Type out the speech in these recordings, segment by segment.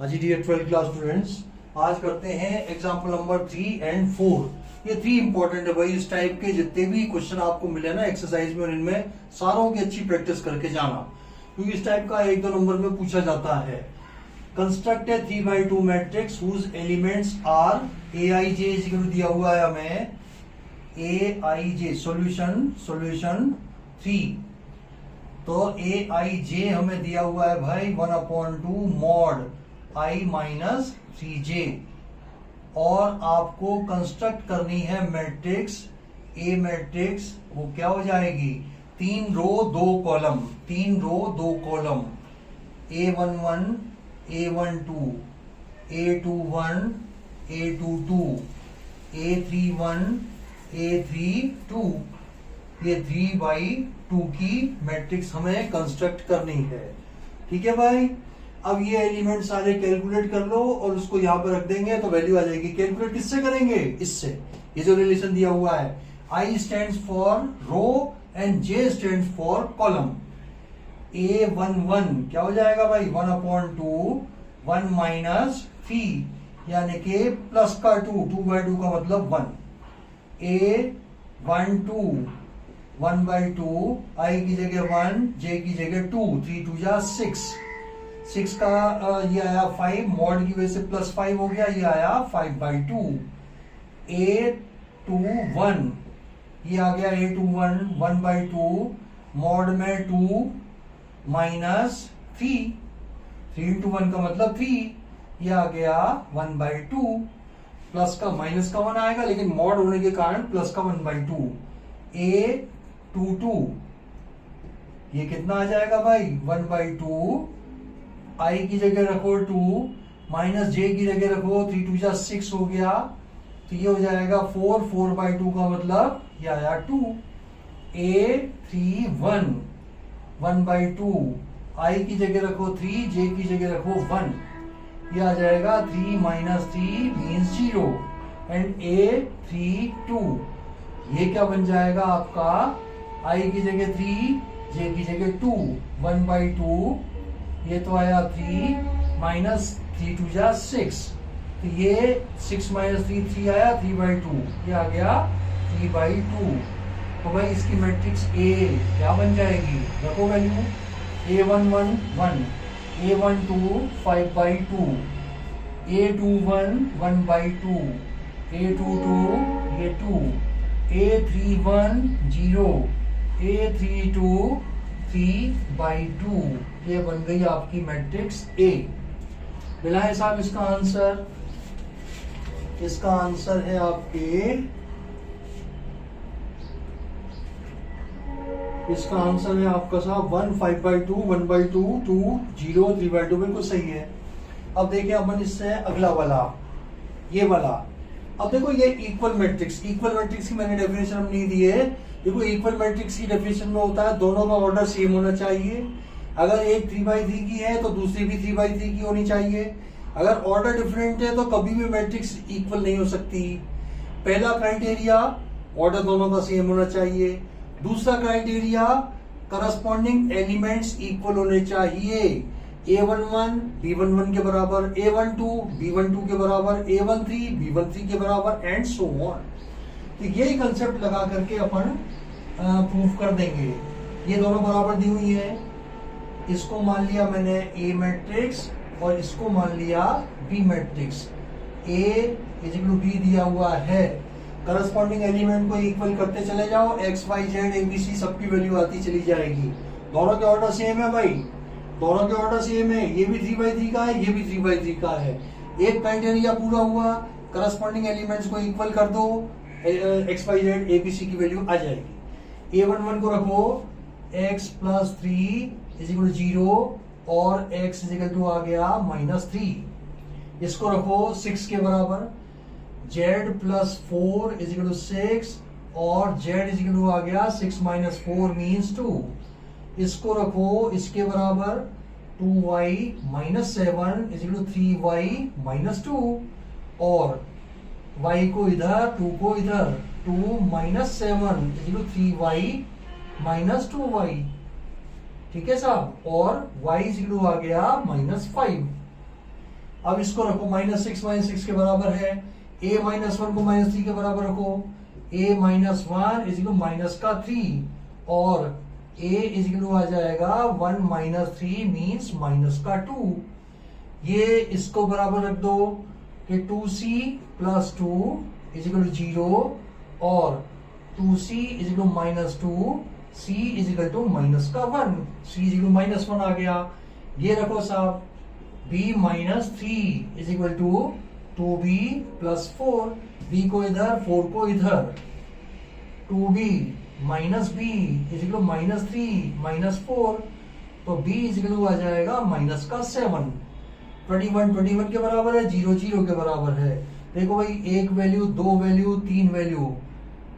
हाँ जी dear 12th class students, आज करते हैं एग्जाम्पल नंबर 3 एंड 4। ये 3 इंपॉर्टेंट है भाई। इस टाइप के जितने भी क्वेश्चन आपको मिले ना एक्सरसाइज में, इनमें सारों की अच्छी प्रैक्टिस करके जाना, क्योंकि इस टाइप का 1-2 नंबर में पूछा जाता है। Construct a 3x2 matrix whose elements are aij दिया हुआ है हमें aij सॉल्यूशन 3। तो aij हमें दिया हुआ है भाई 1/2 मॉड i माइनस 3j, और आपको कंस्ट्रक्ट करनी है मैट्रिक्स ए मैट्रिक्स। वो क्या हो जाएगी? 3 रो 2 कॉलम, 3 रो 2 column, a11 a12 a21 a22 a31 a32। ये 3x2 की मैट्रिक्स हमें कंस्ट्रक्ट करनी है। ठीक है भाई। अब ये एलिमेंट सारे कैलकुलेट कर लो और उसको यहां पर रख देंगे तो वैल्यू आ जाएगी। कैलकुलेट किससे करेंगे? इससे। ये जो रिलेशन दिया हुआ है, I stands for row and J stands for column. A11 क्या हो जाएगा भाई? 1/2 1 माइनस 3, यानी कि प्लस का 2/2 का मतलब 1। A12 1/2, I की जगह 1, J की जगह 2, 3 2 जा 6 का ये आया 5, मॉड की वजह से +5 हो गया, ये आया 5/2। A21 ये आ गया A21 1/2, मॉड में 2 माइनस 3, 3 into 1 का मतलब 3, ये आ गया 1/2। प्लस का माइनस का 1 आएगा, लेकिन मॉड होने के कारण प्लस का 1/2। A22 ये कितना आ जाएगा भाई? 1/2, I की जगह रखो 2, माइनस J की जगह रखो 3 2 जा 6 हो गया, तो ये हो जाएगा 4/2 का मतलब ये आया 2। A31 1/2, I की जगह रखो 3, J की जगह रखो 1, ये आ जाएगा 3 माइनस 3 मीन्स 0। एंड A32 ये क्या बन जाएगा आपका? I की जगह 3, J की जगह 2, 1/2, ये तो आया 3 माइनस 3 2 जा 6, तो ये 6 माइनस 3 3 आया, 3/2, ये आ गया 3/2। तो भाई इसकी मैट्रिक्स A क्या बन जाएगी? रखो value. A11 1, A12 5/2, A21 1/2, A22 ये 2, A31 0, A32 3/2। ये बन गई आपकी मैट्रिक्स A। मिला है साहब इसका आंसर? इसका आंसर है आपके, इसका आंसर है आपका साहब 1 5/2 1/2 2 0 3/2। बिल्कुल सही है। अब देखिए अपन इससे अगला वाला, ये वाला। अब देखो ये इक्वल मैट्रिक्स की मैंने डेफिनेशन हम नहीं दी है। देखो इक्वल मैट्रिक्स की डेफिनेशन में होता है दोनों का ऑर्डर सेम होना चाहिए। अगर एक 3/3 की है तो दूसरी भी 3/3 की होनी चाहिए। अगर ऑर्डर डिफरेंट है तो कभी भी मैट्रिक्स इक्वल नहीं हो सकती। पहला क्राइटेरिया, ऑर्डर दोनों का सेम होना चाहिए। दूसरा क्राइटेरिया, करस्पॉन्डिंग एलिमेंट्स इक्वल होने चाहिए। A11 B11 के बराबर, A12 B12 के बराबर, A13 B13 के बराबर, एंड सो ऑन। तो यही कंसेप्ट लगा करके अपन प्रूव कर देंगे। ये दोनों बराबर दी हुई है, इसको मान लिया मैंने A मैट्रिक्स और इसको मान लिया B matrix. A equal B दिया हुआ है, करस्पॉन्डिंग एलिमेंट को इक्वल करते चले जाओ, X Y Z ABC सबकी वैल्यू आती चली जाएगी। दोनों के ऑर्डर सेम है भाई, दोनों के ऑर्डर सेम है। ये भी 3/3 का है, ये भी 3/3 का है। एक क्राइटेरिया पूरा हुआ, करस्पॉन्डिंग एलिमेंट्स को इक्वल कर दो, X Y Z ABC की वैल्यू आ जाएगी। A11 को रखो X + 3 = 0 और X = आ गया -3। इसको रखो 6 के बराबर, Z + 4 = 6 और Z आ गया 6 - 4 मीन्स 2। इसको रखो इसके बराबर 2y - 7 = 3y - 2, और y को इधर 2 को इधर, 2 - 7 = 3y - 2y। ठीक है साहब, और y इक्वल आ गया -5। अब इसको रखो -6 के बराबर है, a -1 को -3 के बराबर रखो, a -1 इज इक्वल -3 और a इज इक्वल आ जाएगा 1 - 3 मीन्स -2। ये इसको बराबर रख दो कि 2c + 2 इज इक्वल 0 और 2c is equal -2, c is equal to -1, c is equal -1 आ गया। ये रखो साहब b -3 is equal to 2b + 4, b को इधर 4 को इधर, 2b - b इज इक्वल -3 - 4, तो b इज इक्वल आ जाएगा -7। 21 के बराबर है, 0 के बराबर है। देखो भाई एक वैल्यू, दो वैल्यू, तीन वैल्यू,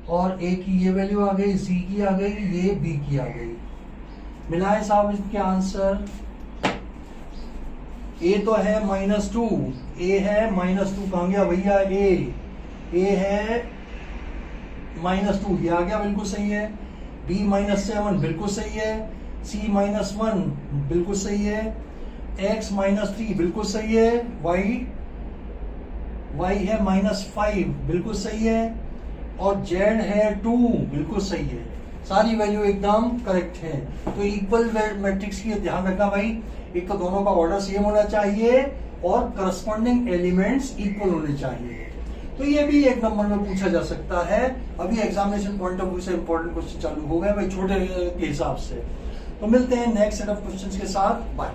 और ए की ये वैल्यू आ गई, सी की आ गई, ये बी की आ गई। मिलाए साहब इसके आंसर। ए तो है -2, ए है -2, कहां गया भैया ए है -2, ये आ गया, बिल्कुल सही है। b -7 बिल्कुल सही है, c -1 बिल्कुल सही है, x -3 बिल्कुल सही है, y है -5 बिल्कुल सही है, और z है 2 बिल्कुल सही है। सारी वैल्यू एकदम करेक्ट है। तो इक्वल मैट्रिक्स की ध्यान रखना भाई, एक तो दोनों का ऑर्डर सेम होना चाहिए और करस्पॉन्डिंग एलिमेंट्स इक्वल होने चाहिए। तो ये भी एक नंबर में पूछा जा सकता है। अभी एग्जामिनेशन पॉइंट ऑफ व्यू से इंपॉर्टेंट क्वेश्चन चालू हो गए भाई, छोटे के हिसाब से। तो मिलते हैं नेक्स्ट सेट ऑफ क्वेश्चंस के साथ। बाय।